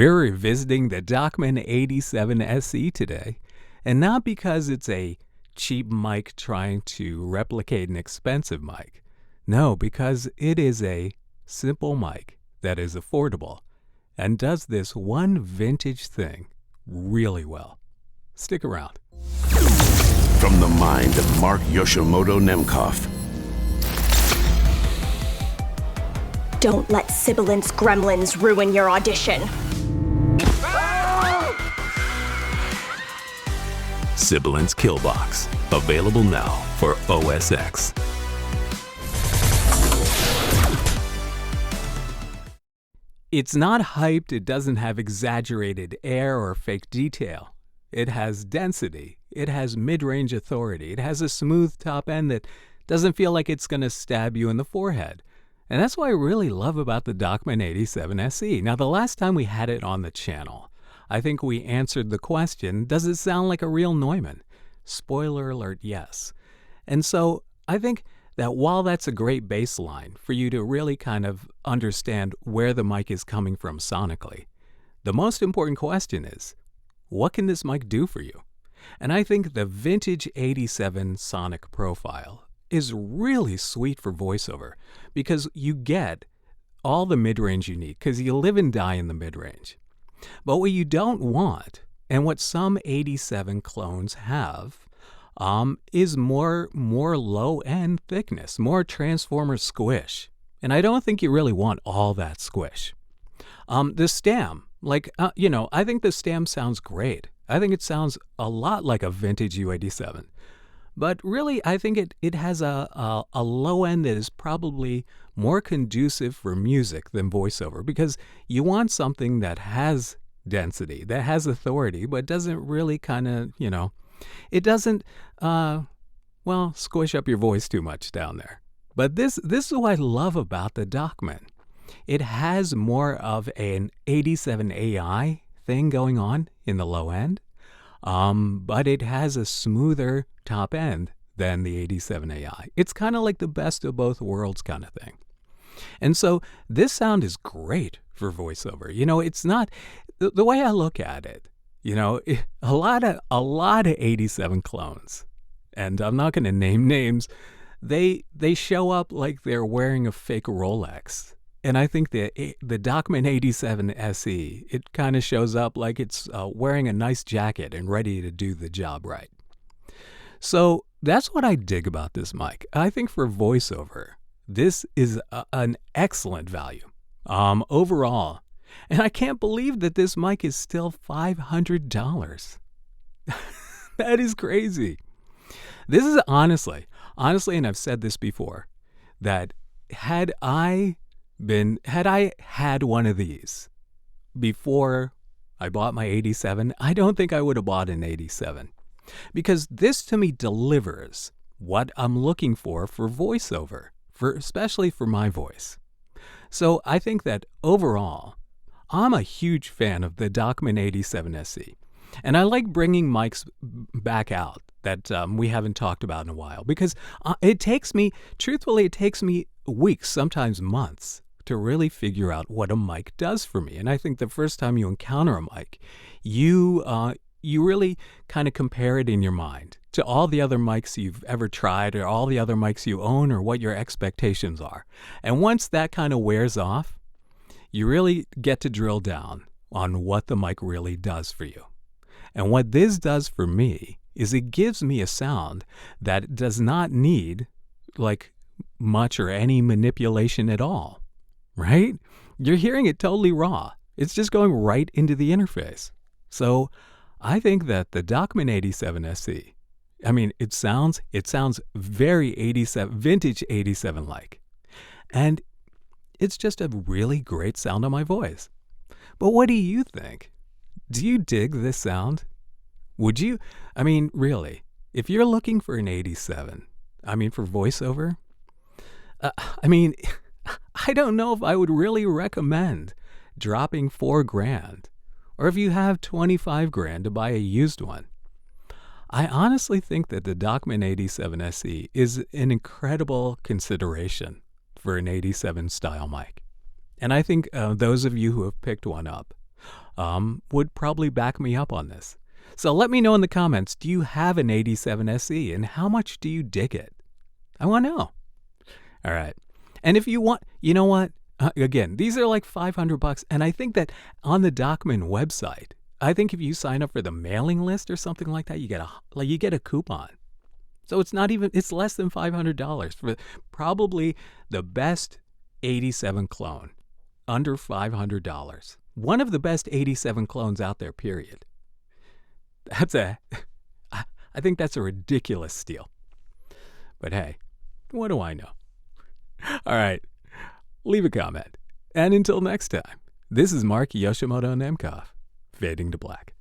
We're revisiting the Dachman 87SE today, and not because it's a cheap mic trying to replicate an expensive mic. No, because it is a simple mic that is affordable and does this one vintage thing really well. Stick around. From the mind of Mark Yoshimoto Nemcoff. Don't let Sibilance gremlins ruin your audition. SIBILANCE KILLBOX. Available now for OS X. It's not hyped, it doesn't have exaggerated air or fake detail. It has density, it has mid-range authority, it has a smooth top end that doesn't feel like it's going to stab you in the forehead. And that's what I really love about the Dachman 87SE. Now, the last time we had it on the channel, I think we answered the question, does it sound like a real Neumann? Spoiler alert, yes. And so I think that while that's a great baseline for you to really kind of understand where the mic is coming from sonically, the most important question is, what can this mic do for you? And I think the vintage 87 sonic profile is really sweet for voiceover because you get all the mid-range you need because you live and die in the mid-range. But what you don't want, and what some 87 clones have, is more low-end thickness, more transformer squish. And I don't think you really want all that squish. The stem, I think the stem sounds great. I think it sounds a lot like a vintage U87. But really, I think it has a low end that is probably more conducive for music than voiceover because you want something that has density, that has authority, but doesn't really kind of, it doesn't, squish up your voice too much down there. But this is what I love about the Dachman. It has more of an 87 AI thing going on in the low end, but it has a smoother top end than the 87 AI. It's kind of like the best of both worlds kind of thing. And so this sound is great for voiceover. It's not, the way I look at it, a lot of 87 clones, and I'm not going to name names, they show up like they're wearing a fake Rolex. And I think the Dachman 87SE, it kind of shows up like it's wearing a nice jacket and ready to do the job right. So that's what I dig about this mic. I think for voiceover, this is an excellent value overall. And I can't believe that this mic is still $500. That is crazy. This is honestly, and I've said this before, that had I had one of these before I bought my 87, I don't think I would have bought an 87. Because this to me delivers what I'm looking for voiceover, especially for my voice. So I think that overall, I'm a huge fan of the Dachman 87SE. And I like bringing mics back out that we haven't talked about in a while because it takes me weeks, sometimes months, to really figure out what a mic does for me. And I think the first time you encounter a mic, you really kind of compare it in your mind to all the other mics you've ever tried or all the other mics you own or what your expectations are. And once that kind of wears off, you really get to drill down on what the mic really does for you. And what this does for me is it gives me a sound that does not need much or any manipulation at all, right? You're hearing it totally raw. It's just going right into the interface. So I think that the Dachman 87SE, it sounds very 87, vintage 87-like. And it's just a really great sound on my voice. But what do you think? Do you dig this sound? Would you, really, if you're looking for an 87, for voiceover, I don't know if I would really recommend dropping $4,000, or if you have $25,000 to buy a used one. I honestly think that the Dachman 87SE is an incredible consideration for an 87 style mic. And I think those of you who have picked one up would probably back me up on this. So let me know in the comments, do you have an 87SE and how much do you dig it? I want to know. All right. And if you want, you know what? Again, these are like $500, and I think that on the Dachman website, I think if you sign up for the mailing list or something like that, you get a coupon. So it's less than $500 for probably the best 87 clone, under $500. One of the best 87 clones out there, period. I think that's a ridiculous steal. But hey, what do I know? All right, leave a comment. And until next time, this is Mark Yoshimoto Nemkov, fading to black.